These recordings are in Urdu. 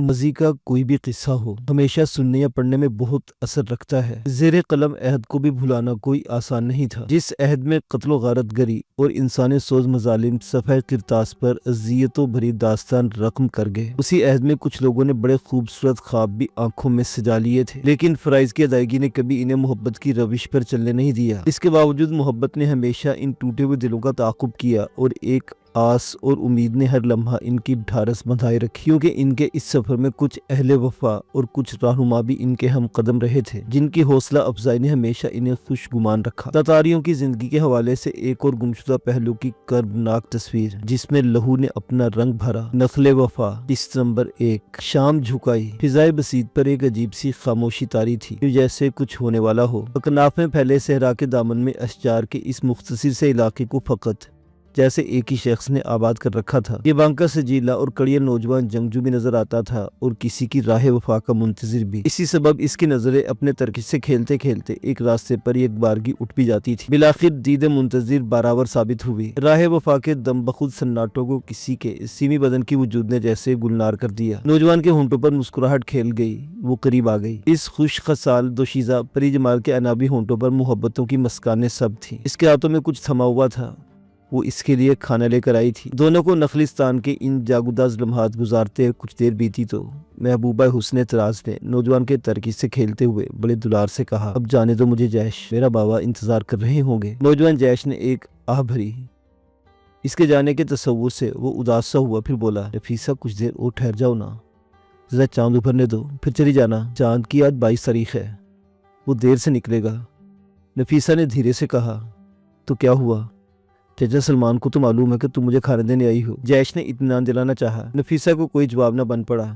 ماضی کا کوئی بھی قصہ ہو ہمیشہ سننے یا پڑھنے میں بہت اثر رکھتا ہے۔ زیر قلم عہد کو بھی بھلانا کوئی آسان نہیں تھا، جس عہد میں قتل و غارت گری اور انسانی سوز مظالم صفحہ کرتاس پر اذیتوں بھری داستان رقم کر گئے۔ اسی عہد میں کچھ لوگوں نے بڑے خوبصورت خواب بھی آنکھوں میں سجا لیے تھے، لیکن فرائض کی ادائیگی نے کبھی انہیں محبت کی روش پر چلنے نہیں دیا۔ اس کے باوجود محبت نے ہمیشہ ان ٹوٹے ہوئے دلوں کا تعاقب کیا، اور ایک آس اور امید نے ہر لمحہ ان کی ڈھارس بندھائے رکھی، کیونکہ ان کے اس سفر میں کچھ اہل وفا اور کچھ رہنما بھی ان کے ہم قدم رہے تھے، جن کی حوصلہ افزائی نے ہمیشہ انہیں خوش گمان رکھا۔ تاتاریوں کی زندگی کے حوالے سے ایک اور گمشدہ پہلو کی کربناک تصویر، جس میں لہو نے اپنا رنگ بھرا۔ نخل وفا، قسط نمبر 1۔ شام جھکائی، فضائے بسیط پر ایک عجیب سی خاموشی طاری تھی، جو جیسے کچھ ہونے والا ہو۔ اکناف میں پھیلے صحرا کے دامن میں اشجار کے اس مختصر سے علاقے کو فقط جیسے ایک ہی شخص نے آباد کر رکھا تھا۔ یہ بانکا سجیلا اور کڑیا نوجوان جنگجو بھی نظر آتا تھا، اور کسی کی راہ وفا کا منتظر بھی۔ اسی سبب اس کی نظریں اپنے ترکش سے کھیلتے کھیلتے ایک راستے پر ایک بارگی اٹھ بھی جاتی تھی۔ بالآخر دید منتظر برابر ثابت ہوئی۔ راہ وفا کے دم بخود سناٹوں کو کسی کے سیمی بدن کی وجود نے جیسے گلنار کر دیا۔ نوجوان کے ہونٹوں پر مسکراہٹ کھیل گئی، وہ قریب آ گئی۔ اس خوش خصال دوشیزہ پری جمال کے عنابی ہونٹوں پر محبتوں کی مسکانیں سب تھیں۔ اس کے ہاتھوں میں کچھ تھما ہوا تھا، وہ اس کے لیے کھانا لے کر آئی تھی۔ دونوں کو نخلستان کے ان جاگوداز لمحات گزارتے کچھ دیر بیتی تو محبوبہ حسن طراز نے نوجوان کے ترکش سے کھیلتے ہوئے بڑے دلار سے کہا، اب جانے دو مجھے جیش، میرا بابا انتظار کر رہے ہوں گے۔ نوجوان جیش نے ایک آہ بھری۔ اس کے جانے کے تصور سے وہ اداس سا ہوا، پھر بولا، نفیسہ کچھ دیر اور ٹھہر جاؤ نا، ذرا چاند ابھرنے دو، پھر چلی جانا۔ چاند کی آج 22 تاریخ ہے، وہ دیر سے نکلے گا۔ نفیسہ نے دھیرے سے کہا، تو کیا ہوا؟ چچا سلمان کو تو معلوم ہے کہ تم مجھے کھانے دینے آئی ہو۔ جیش نے اطمینان دلانا چاہا۔ نفیسہ کو کوئی جواب نہ بن پڑا۔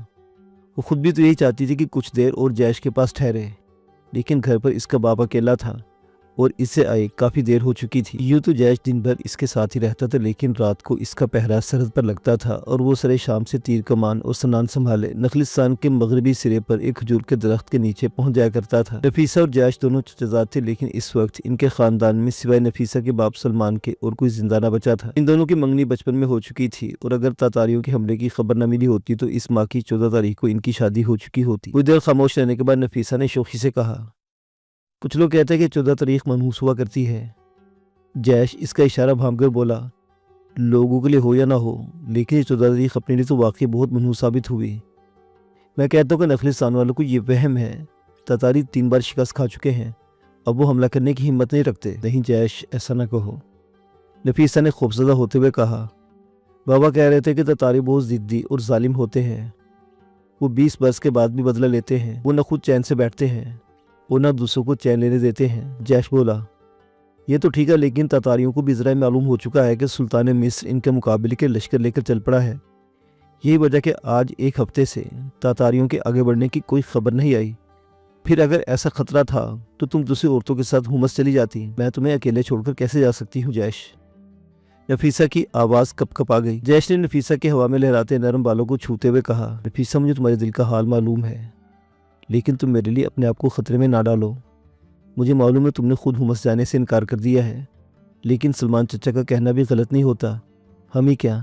وہ خود بھی تو یہی چاہتی تھی کہ کچھ دیر اور جیش کے پاس ٹھہرے، لیکن گھر پر اس کا باپ اکیلا تھا، اور اس سے آئے کافی دیر ہو چکی تھی۔ یوں تو جیش دن بھر اس کے ساتھ ہی رہتا تھا، لیکن رات کو اس کا پہرا سرحد پر لگتا تھا، اور وہ سرے شام سے تیر کمان اور سنان سنبھالے نخلستان کے مغربی سرے پر ایک کھجور کے درخت کے نیچے پہنچ جایا کرتا تھا۔ نفیسہ اور جیش دونوں چچزاد تھے، لیکن اس وقت ان کے خاندان میں سوائے نفیسہ کے باپ سلمان کے اور کوئی زندہ نہ بچا تھا۔ ان دونوں کی منگنی بچپن میں ہو چکی تھی، اور اگر تاتاریوں کے حملے کی خبر نہ ملی ہوتی تو اس ماہ کی 14 تاریخ کو ان کی شادی ہو چکی ہوتی۔ کچھ دیر خاموش رہنے کے بعد نفیسہ نے شوخی سے کہا، کچھ لوگ کہتے ہیں کہ 14 تاریخ منحوس ہوا کرتی ہے۔ جیش اس کا اشارہ بھانپ کر بولا، لوگوں کے لیے ہو یا نہ ہو، لیکن یہ 14 تاریخ اپنے لیے تو واقعی بہت منحوس ثابت ہوئی۔ میں کہتا ہوں کہ نخلستان والوں کو یہ وہم ہے، تاتاری 3 بار شکست کھا چکے ہیں، اب وہ حملہ کرنے کی ہمت نہیں رکھتے۔ نہیں جیش، ایسا نہ کہو، نفیسہ نے خوفزدہ ہوتے ہوئے کہا۔ بابا کہہ رہے تھے کہ تاتاری بہت ضدی اور ظالم ہوتے ہیں، وہ 20 برس کے بعد بھی بدلہ لیتے ہیں، وہ نہ خود چین سے بیٹھتے ہیں اور نہ دوسروں کو چین لینے دیتے ہیں۔ جیش بولا، یہ تو ٹھیک ہے، لیکن تاتاریوں کو بھی ذرا معلوم ہو چکا ہے کہ سلطان مصر ان کے مقابلے کے لشکر لے کر چل پڑا ہے۔ یہی وجہ کہ آج 1 ہفتے سے تاتاریوں کے آگے بڑھنے کی کوئی خبر نہیں آئی۔ پھر اگر ایسا خطرہ تھا تو تم دوسری عورتوں کے ساتھ حمص چلی جاتی، میں تمہیں اکیلے چھوڑ کر کیسے جا سکتی ہوں جیش؟ نفیسہ کی آواز کپ کپ آ گئی۔ جیش نے نفیسہ کے ہوا میں لہراتے نرم بالوں کو چھوتے ہوئے کہا، نفیسہ مجھے تمہارے دل کا حال معلوم ہے، لیکن تم میرے لیے اپنے آپ کو خطرے میں نہ ڈالو۔ مجھے معلوم ہے تم نے خود حمص جانے سے انکار کر دیا ہے، لیکن سلمان چچا کا کہنا بھی غلط نہیں ہوتا۔ ہم ہی کیا،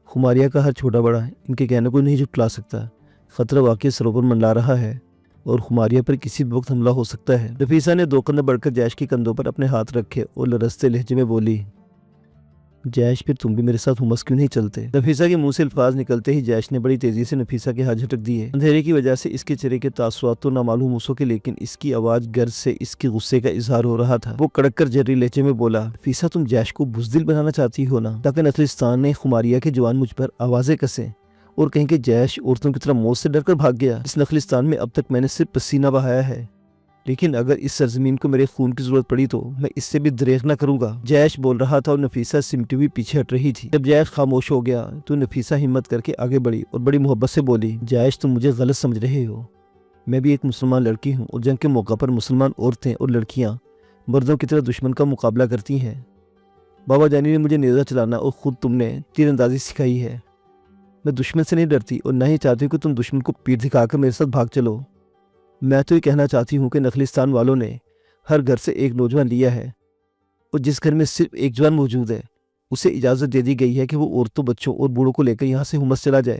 خماریہ کا ہر چھوٹا بڑا ان کے کہنے کو نہیں جھٹلا سکتا۔ خطرہ واقعی سروں پر منڈلا رہا ہے، اور خماریہ پر کسی بھی وقت حملہ ہو سکتا ہے۔ نفیسہ نے 2 قدم بڑھ کر جیش کے کندھوں پر اپنے ہاتھ رکھے اور لرزتے لہجے میں بولی، جیش پھر تم بھی میرے ساتھ حمص کیوں نہیں چلتے؟ نفیسہ کے منہ سے الفاظ نکلتے ہی جیش نے بڑی تیزی سے نفیسہ کے ہاتھ جھٹک دیے۔ اندھیرے کی وجہ سے اس کے چہرے کے تاثرات تو نامعلوم ہو سکے، لیکن اس کی آواز غرض سے اس کے غصے کا اظہار ہو رہا تھا۔ وہ کڑک کر جری لہجے میں بولا، نفیسہ تم جیش کو بزدل بنانا چاہتی ہو نا، تاکہ نخلستان نے خماریہ کے جوان مجھ پر آوازیں کسیں اور کہیں کہ جیش عورتوں کی طرح موت سے ڈر کر بھاگ گیا۔ اس نخلستان میں اب تک میں نے صرف پسینہ بہایا ہے، لیکن اگر اس سرزمین کو میرے خون کی ضرورت پڑی تو میں اس سے بھی دریغ نہ کروں گا۔ جیش بول رہا تھا اور نفیسہ سمٹی ہوئی پیچھے ہٹ رہی تھی۔ جب جیش خاموش ہو گیا تو نفیسہ ہمت کر کے آگے بڑھی اور بڑی محبت سے بولی، جیش تم مجھے غلط سمجھ رہے ہو، میں بھی ایک مسلمان لڑکی ہوں، اور جنگ کے موقع پر مسلمان عورتیں اور لڑکیاں مردوں کی طرح دشمن کا مقابلہ کرتی ہیں۔ بابا جانی نے مجھے نیزہ چلانا اور خود تم نے تیر اندازی سکھائی ہے۔ میں دشمن سے نہیں ڈرتی اور نہ ہی چاہتی ہوں کہ تم دشمن کو پیٹ دکھا کر میرے ساتھ بھاگ چلو۔ میں تو یہ کہنا چاہتی ہوں کہ نخلستان والوں نے ہر گھر سے ایک نوجوان لیا ہے، اور جس گھر میں صرف ایک جوان موجود ہے اسے اجازت دے دی گئی ہے کہ وہ عورتوں، بچوں اور بوڑھوں کو لے کر یہاں سے حمص چلا جائے۔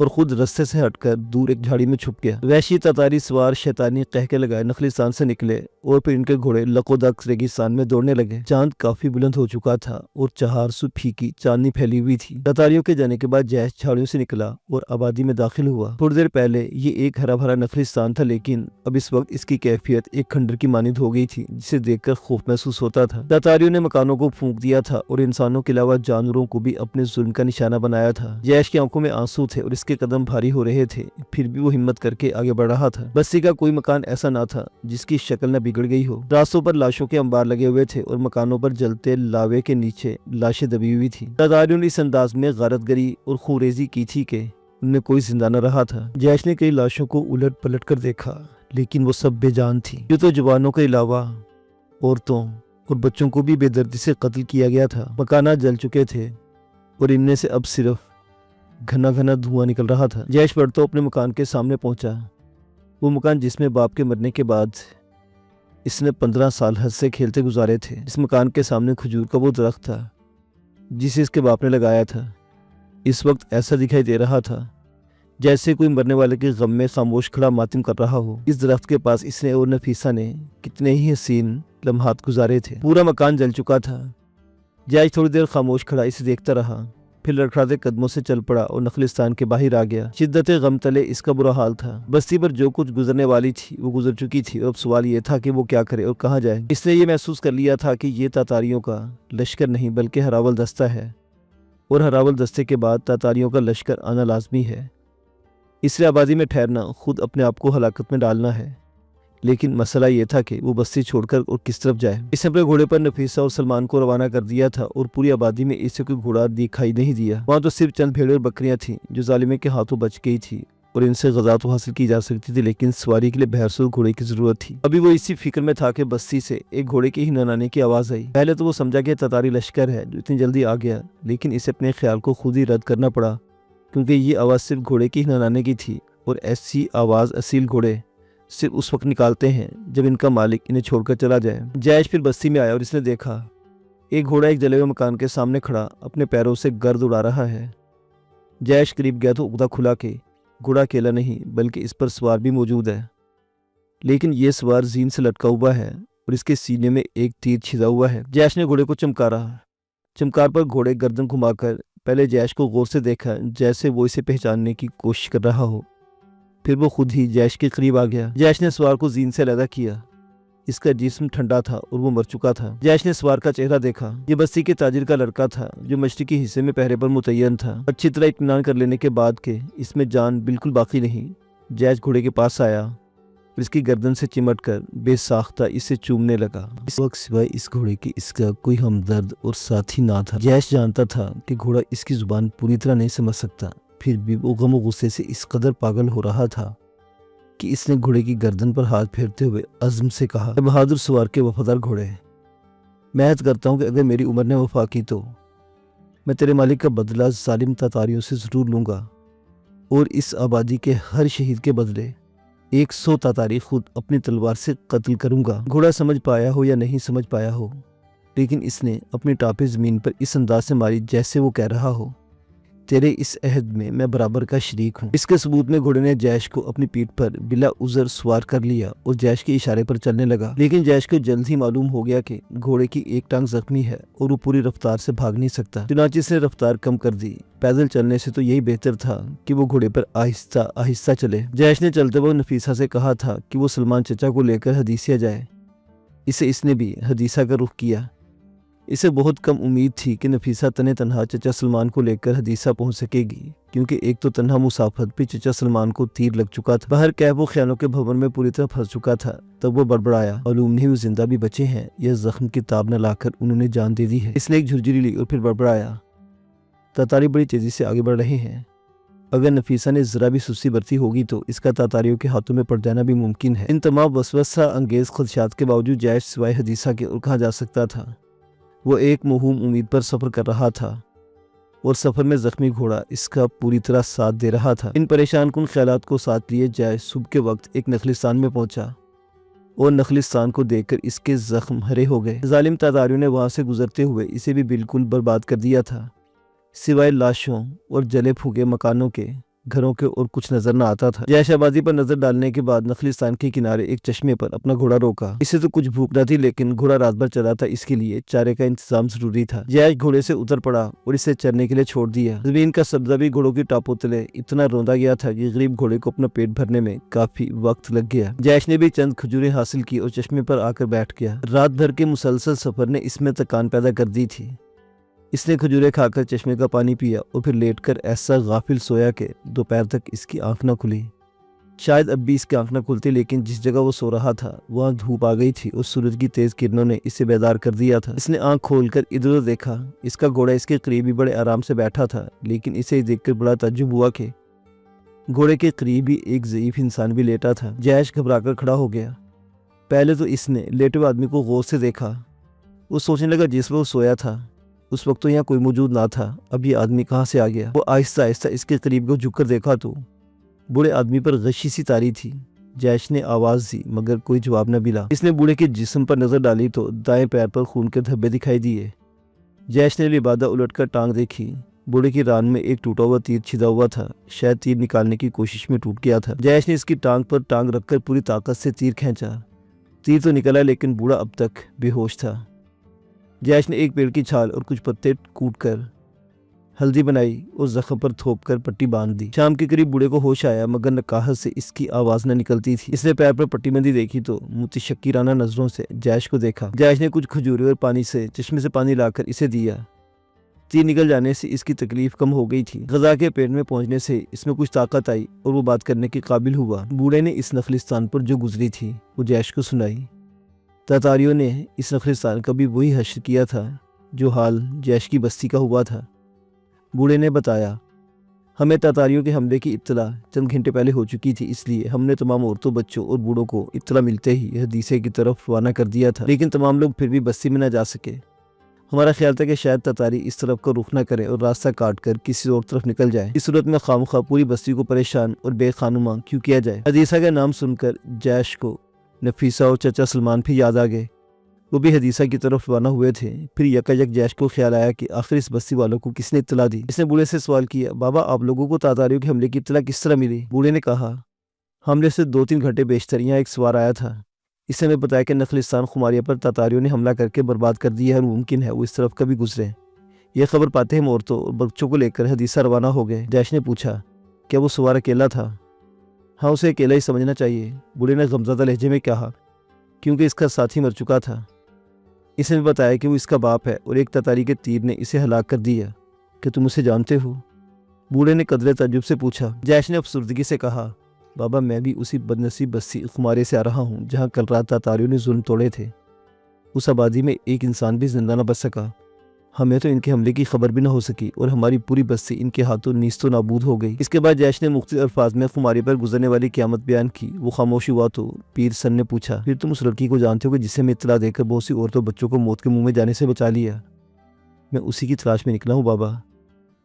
اور خود رستے سے ہٹ کر دور ایک جھاڑی میں چھپ گیا۔ وحشی تاتاری سوار شیطانی قہقہ لگائے نخلستان سے نکلے اور پھر ان کے گھوڑے لقودق ریگستان میں دوڑنے لگے۔ چاند کافی بلند ہو چکا تھا اور چہار سو پھیکی چاندنی پھیلی ہوئی تھی۔ تاتاریوں کے جانے کے بعد جیش جھاڑیوں سے نکلا اور آبادی میں داخل ہوا۔ تھوڑی دیر پہلے یہ ایک ہرا بھرا نخلستان تھا، لیکن اب اس وقت اس کی کیفیت ایک کھنڈر کی مانند ہو گئی تھی جسے دیکھ کر خوف محسوس ہوتا تھا۔ تاتاریوں نے مکانوں کو پھونک دیا تھا اور انسانوں کے علاوہ جانوروں کو بھی اپنے ظلم کا نشانہ بنایا تھا۔ جیش کی آنکھوں میں آنسو تھے اور اس کے قدم بھاری ہو رہے تھے، پھر بھی وہ ہمت کر کے آگے بڑھ رہا تھا۔ بستی کا کوئی مکان ایسا نہ تھا جس کی شکل نہ بگڑ گئی ہو۔ راستوں پر لاشوں کے انبار لگے ہوئے تھے اور مکانوں پر جلتے لاوے کے نیچے لاشیں دبی ہوئی تھی۔ تاتاریوں نے اس انداز میں غارت گری اور خونریزی کی تھی کہ ان میں کوئی زندہ نہ رہا تھا۔ جیش نے کئی لاشوں کو الٹ پلٹ کر دیکھا، لیکن وہ سب بے جان تھی۔ یہ تو جوانوں کے علاوہ عورتوں اور بچوں کو بھی بے دردی سے قتل کیا گیا تھا۔ مکانات جل چکے تھے اور ان میں سے اب صرف گھنا گھنا دھواں نکل رہا تھا۔ جیش بڑھتا اپنے مکان کے سامنے پہنچا، وہ مکان جس میں باپ کے مرنے کے بعد اس نے 15 سال ہنستے کھیلتے گزارے تھے۔ اس مکان کے سامنے کھجور کا وہ درخت تھا جسے اس کے باپ نے لگایا تھا۔ اس وقت ایسا دکھائی دے رہا تھا جیسے کوئی مرنے والے کے غم میں خاموش کھڑا ماتم کر رہا ہو۔ اس درخت کے پاس اس نے اور نفیسہ نے کتنے ہی حسین لمحات گزارے تھے۔ پورا مکان جل چکا تھا۔ جیش تھوڑی دیر خاموش کھڑا اسے دیکھتا رہا، پھر لڑکھڑاتے قدموں سے چل پڑا اور نخلستان کے باہر آ گیا۔ شدت غم تلے اس کا برا حال تھا۔ بستی پر جو کچھ گزرنے والی تھی وہ گزر چکی تھی، اور اب سوال یہ تھا کہ وہ کیا کرے اور کہاں جائے۔ اس نے یہ محسوس کر لیا تھا کہ یہ تاتاریوں کا لشکر نہیں بلکہ ہراول دستہ ہے، اور ہراول دستے کے بعد تاتاریوں کا لشکر آنا لازمی ہے۔ اس لیے آبادی میں ٹھہرنا خود اپنے آپ کو ہلاکت میں ڈالنا ہے۔ لیکن مسئلہ یہ تھا کہ وہ بستی چھوڑ کر اور کس طرف جائے۔ اس نے اپنے گھوڑے پر نفیسہ اور سلمان کو روانہ کر دیا تھا اور پوری آبادی میں اسے کوئی گھوڑا دکھائی نہیں دیا۔ وہاں تو صرف چند بھیڑیں اور بکریاں تھیں جو ظالمے کے ہاتھوں بچ گئی تھی، اور ان سے غذا تو حاصل کی جا سکتی تھی، لیکن سواری کے لیے بھینسوں گھوڑے کی ضرورت تھی۔ ابھی وہ اسی فکر میں تھا کہ بستی سے ایک گھوڑے کے ہی ننانے کی آواز آئی۔ پہلے تو وہ سمجھا کہ تاتاری لشکر ہے جو اتنی جلدی آ گیا، لیکن اسے اپنے خیال کو خود ہی رد کرنا پڑا، کیونکہ یہ آواز صرف گھوڑے کے ہی ننانے کی تھی، اور ایسی آواز اصیل گھوڑے صرف اس وقت نکالتے ہیں جب ان کا مالک انہیں چھوڑ کر چلا جائے۔ جیش پھر بستی میں آیا اور اس نے دیکھا ایک گھوڑا ایک جلے ہوئے مکان کے سامنے کھڑا اپنے پیروں سے گرد اڑا رہا ہے۔ جیش قریب گیا تو عقدہ کھلا کہ گھوڑا اکیلا نہیں بلکہ اس پر سوار بھی موجود ہے، لیکن یہ سوار زین سے لٹکا ہوا ہے اور اس کے سینے میں ایک تیر چھدا ہوا ہے۔ جیش نے گھوڑے کو چمکارا۔ چمکار پر گھوڑے گردن گھما کر پہلے جیش کو غور سے دیکھا جیسے وہ اسے پہچاننے کی کوشش کر رہا ہو، پھر وہ خود ہی جیش کے قریب آ گیا۔ جیش نے سوار کو زین سے علیحدہ کیا۔ اس کا جسم ٹھنڈا تھا اور وہ مر چکا تھا۔ جیش نے سوار کا چہرہ دیکھا۔ یہ بستی کے تاجر کا لڑکا تھا جو مشرقی حصے میں پہرے پر متعین تھا۔ اچھی طرح اطمینان کر لینے کے بعد کہ اس میں جان بالکل باقی نہیں، جیش گھوڑے کے پاس آیا اور اس کی گردن سے چمٹ کر بے ساختہ اسے چومنے لگا۔ اس وقت سوائے اس گھوڑے کے اس کا کوئی ہمدرد اور ساتھی نہ تھا۔ جیش جانتا تھا کہ گھوڑا اس کی زبان پوری طرح نہیں سمجھ سکتا، پھر بھی وہ غم و غصے سے اس قدر پاگل ہو رہا تھا کہ اس نے گھوڑے کی گردن پر ہاتھ پھیرتے ہوئے عزم سے کہا، اے بہادر سوار کے وفادار گھوڑے، میں عہد کرتا ہوں کہ اگر میری عمر نے وفا کی تو میں تیرے مالک کا بدلہ ظالم تاتاریوں سے ضرور لوں گا، اور اس آبادی کے ہر شہید کے بدلے 100 تاتاری خود اپنی تلوار سے قتل کروں گا۔ گھوڑا سمجھ پایا ہو یا نہیں سمجھ پایا ہو، لیکن اس نے اپنی ٹاپیں زمین پر اس انداز سے ماری جیسے وہ کہہ رہا ہو، تیرے اس عہد میں میں برابر کا شریک ہوں۔ اس کے ثبوت میں گھوڑے نے جیش کو اپنی پیٹھ پر بلا عذر سوار کر لیا اور جیش کے اشارے پر چلنے لگا، لیکن جیش کو جلد ہی معلوم ہو گیا کہ گھوڑے کی ایک ٹانگ زخمی ہے اور وہ پوری رفتار سے بھاگ نہیں سکتا۔ چنانچہ اس نے رفتار کم کر دی۔ پیدل چلنے سے تو یہی بہتر تھا کہ وہ گھوڑے پر آہستہ آہستہ چلے۔ جیش نے چلتے وقت نفیسہ سے کہا تھا کہ وہ سلمان چچا کو لے کر حدیثیہ جائے۔ اس نے بھی حدیثہ کا رخ کیا۔ اسے بہت کم امید تھی کہ نفیسہ تنے تنہا چچا سلمان کو لے کر حدیثہ پہنچ سکے گی، کیونکہ ایک تو تنہا مسافت پہ چچا سلمان کو تیر لگ چکا تھا۔ باہر کہف و خیالوں کے بھون میں پوری طرح پھنس چکا تھا۔ تب وہ بڑبڑایا، معلوم نہیں وہ زندہ بھی بچے ہیں یا زخم کی تاب نہ لا کر انہوں نے جان دے دی ہے۔ اس نے ایک جھرجھری لی اور پھر بڑبڑایا، تاتاری بڑی تیزی سے آگے بڑھ رہے ہیں۔ اگر نفیسہ نے ذرا بھی سستی برتی ہوگی تو اس کا تاتاریوں کے ہاتھوں میں پڑ جانا بھی ممکن ہے۔ ان تمام وسوسہ انگیز خدشات کے باوجود جیش سوائے حدیثہ کے اور کہاں جا سکتا تھا؟ وہ ایک موہوم امید پر سفر کر رہا تھا، اور سفر میں زخمی گھوڑا اس کا پوری طرح ساتھ دے رہا تھا۔ ان پریشان کن خیالات کو ساتھ لیے جیش صبح کے وقت ایک نخلستان میں پہنچا، اور نخلستان کو دیکھ کر اس کے زخم ہرے ہو گئے۔ ظالم تاتاریوں نے وہاں سے گزرتے ہوئے اسے بھی بالکل برباد کر دیا تھا، سوائے لاشوں اور جلے پھونکے مکانوں کے گھروں کے اور کچھ نظر نہ آتا تھا۔ جیش آبادی پر نظر ڈالنے کے بعد نخلستان کے کنارے ایک چشمے پر اپنا گھوڑا روکا۔ اسے تو کچھ بھوک نہ تھی، لیکن گھوڑا رات بھر چلا تھا، اس کے لیے چارے کا انتظام ضروری تھا۔ جیش گھوڑے سے اتر پڑا اور اسے چرنے کے لیے چھوڑ دیا۔ زمین کا سبزہ بھی گھوڑوں کی ٹاپوں تلے اتنا روندا گیا تھا کہ غریب گھوڑے کو اپنا پیٹ بھرنے میں کافی وقت لگ گیا۔ جیش نے بھی چند کھجوریں حاصل کی اور چشمے پر آ کر بیٹھ گیا۔ رات بھر کے مسلسل سفر نے اس میں تکان پیدا کر دی تھی۔ اس نے کھجوریں کھا کر چشمے کا پانی پیا اور پھر لیٹ کر ایسا غافل سویا کہ دوپہر تک اس کی آنکھ نہ کھلی۔ شاید اب بھی اس کی آنکھ نہ کھلتی، لیکن جس جگہ وہ سو رہا تھا وہاں دھوپ آ گئی تھی اور سورج کی تیز کرنوں نے اسے بیدار کر دیا تھا۔ اس نے آنکھ کھول کر ادھر ادھر دیکھا۔ اس کا گھوڑا اس کے قریب ہی بڑے آرام سے بیٹھا تھا، لیکن اسے دیکھ کر بڑا تعجب ہوا کہ گھوڑے کے قریب ہی ایک ضعیف انسان بھی لیٹا تھا۔ جیش گھبرا کر کھڑا ہو گیا۔ پہلے تو اس نے لیٹے ہوئے آدمی کو غور سے دیکھا۔ وہ سوچنے لگا جس وہ سویا تھا اس وقت تو یہاں کوئی موجود نہ تھا، اب یہ آدمی کہاں سے آ گیا؟ وہ آہستہ آہستہ اس کے قریب کو جھک کر دیکھا تو بوڑھے آدمی پر غشی سی تاری تھی۔ جیش نے آواز دی مگر کوئی جواب نہ ملا۔ اس نے بوڑھے کے جسم پر نظر ڈالی تو دائیں پیر پر خون کے دھبے دکھائی دیے۔ جیش نے لبادہ الٹ کر ٹانگ دیکھی۔ بوڑھے کی ران میں ایک ٹوٹا ہوا تیر چھدا ہوا تھا، شاید تیر نکالنے کی کوشش میں ٹوٹ گیا تھا۔ جیش نے اس کی ٹانگ پر ٹانگ رکھ کر پوری طاقت سے تیر کھینچا۔ تیر تو نکلا، لیکن بوڑھا اب تک بے ہوش تھا۔ جیش نے ایک پیڑ کی چھال اور کچھ پتے کوٹ کر ہلدی بنائی اور زخم پر تھوپ کر پٹی باندھ دی۔ شام کے قریب بوڑھے کو ہوش آیا، مگر نکاہت سے اس کی آواز نہ نکلتی تھی۔ اس نے پیر پر پٹی بندی دیکھی تو متشکرانہ نظروں سے جیش کو دیکھا۔ جیش نے کچھ کھجورے اور پانی سے چشمے سے پانی لا کر اسے دیا۔ تیر نکل جانے سے اس کی تکلیف کم ہو گئی تھی۔ غذا کے پیٹ میں پہنچنے سے اس میں کچھ طاقت آئی اور وہ بات کرنے کے قابل ہوا۔ بوڑھے نے اس نخلستان پر جو گزری تھی وہ جیش کو سنائی۔ تاتاریوں نے اس نخلستان کا بھی وہی حشر کیا تھا جو حال جیش کی بستی کا ہوا تھا۔ بوڑھے نے بتایا، ہمیں تاتاریوں کے حملے کی اطلاع چند گھنٹے پہلے ہو چکی تھی، اس لیے ہم نے تمام عورتوں، بچوں اور بوڑھوں کو اطلاع ملتے ہی حدیثے کی طرف روانہ کر دیا تھا، لیکن تمام لوگ پھر بھی بستی میں نہ جا سکے۔ ہمارا خیال تھا کہ شاید تاتاری اس طرف کا رخ نہ کریں اور راستہ کاٹ کر کسی اور طرف نکل جائے۔ اس صورت میں خامخواہ پوری بستی کو پریشان اور بے خانماں کیوں کیا جائے؟ حدیثہ کا نام سن کر جیش کو نفیسہ اور چچا سلمان بھی یاد آ گئے۔ وہ بھی حدیثہ کی طرف روانہ ہوئے تھے۔ پھر یکا یک جیش کو خیال آیا کہ آخر اس بستی والوں کو کس نے اطلاع دی۔ اس نے بوڑھے سے سوال کیا، بابا آپ لوگوں کو تاتاریوں کے حملے کی اطلاع کس طرح ملی؟ بوڑھے نے کہا، حملے سے 2-3 گھنٹے بیشتر یہاں ایک سوار آیا تھا۔ اس نے ہمیں بتایا کہ نخلستان خماریہ پر تاتاریوں نے حملہ کر کے برباد کر دیا ہے اور ممکن ہے وہ اس طرف کبھی گزرے۔ یہ خبر پاتے ہم عورتوں اور بچوں کو لے کر حدیثہ روانہ ہو گئے۔ جیش نے پوچھا، کیا وہ سوار اکیلا تھا؟ ہاں، اسے اکیلا ہی سمجھنا چاہیے، بوڑھے نے غمزدہ لہجے میں کہا، کیونکہ اس کا ساتھی مر چکا تھا۔ اس نے بتایا کہ وہ اس کا باپ ہے اور ایک تاتاری کے تیر نے اسے ہلاک کر دیا۔ کہ تم اسے جانتے ہو؟ بوڑھے نے قدرے تعجب سے پوچھا۔ جیش نے افسردگی سے کہا، بابا میں بھی اسی بدنصیب بستی خمارے سے آ رہا ہوں جہاں کل رات تاتاریوں نے ظلم توڑے تھے۔ اس آبادی میں ایک انسان بھی زندہ نہ بچ سکا۔ ہمیں تو ان کے حملے کی خبر بھی نہ ہو سکی اور ہماری پوری بستی ان کے ہاتھوں نیست و نابود ہو گئی۔ اس کے بعد جیش نے مختلف الفاظ میں خماری پر گزرنے والی قیامت بیان کی۔ وہ خاموش ہوا تو پیر سن نے پوچھا، پھر تم اس لڑکی کو جانتے ہو کہ جسے میں اطلاع دے کر بہت سی عورتوں بچوں کو موت کے منہ میں جانے سے بچا لیا؟ میں اسی کی تلاش میں نکلا ہوں بابا،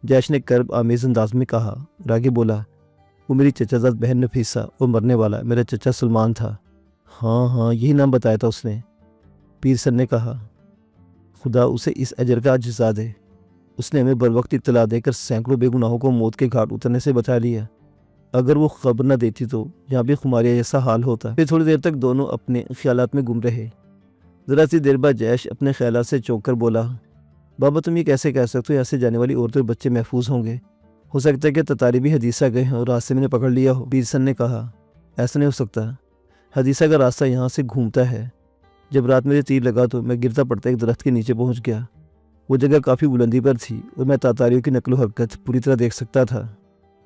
جیش نے کرب آمیز انداز میں کہا اور آگے بولا، وہ میری چچا زاد بہن نفیسہ اور مرنے والا میرا چچا سلمان تھا۔ ہاں یہی نام بتایا تھا اس نے، پیر سن نے کہا۔ خدا اسے اس اجر کا جزا دے، اس نے ہمیں بروقت اطلاع دے کر سینکڑوں بے گناہوں کو موت کے گھاٹ اترنے سے بچا لیا۔ اگر وہ خبر نہ دیتی تو یہاں بھی خماریہ جیسا حال ہوتا۔ پھر تھوڑی دیر تک دونوں اپنے خیالات میں گم رہے۔ ذرا سی دیر بعد جیش اپنے خیالات سے چونک کر بولا، بابا تم یہ کیسے کہہ سکتے ہو یہاں سے جانے والی عورتیں اور بچے محفوظ ہوں گے؟ ہو سکتا ہے کہ تتاری بھی حدیثہ گئے ہیں اور راستے میں نے پکڑ لیا ہو۔ پیر سن نے کہا، ایسا نہیں ہو سکتا، حدیثہ کا راستہ یہاں سے گھومتا ہے۔ جب رات میرے تیر لگا تو میں گرتا پڑتا ایک درخت کے نیچے پہنچ گیا۔ وہ جگہ کافی بلندی پر تھی اور میں تاتاریوں کی نقل و حرکت پوری طرح دیکھ سکتا تھا۔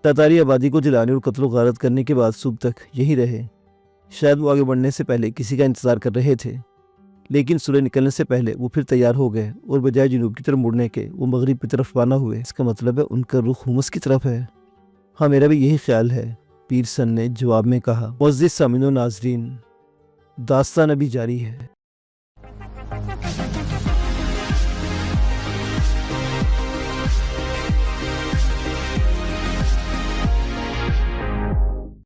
تاتاری آبادی کو جلانے اور قتل و غارت کرنے کے بعد صبح تک یہی رہے۔ شاید وہ آگے بڑھنے سے پہلے کسی کا انتظار کر رہے تھے، لیکن سورج نکلنے سے پہلے وہ پھر تیار ہو گئے اور بجائے جنوب کی طرف مڑنے کے وہ مغرب کی طرف روانہ ہوئے۔ اس کا مطلب ہے ان کا رخ ہومس کی طرف ہے۔ ہاں میرا بھی یہی خیال ہے، پیر سن نے جواب میں کہا۔ معزز سامعین و ناظرین، داستان ابھی جاری ہے۔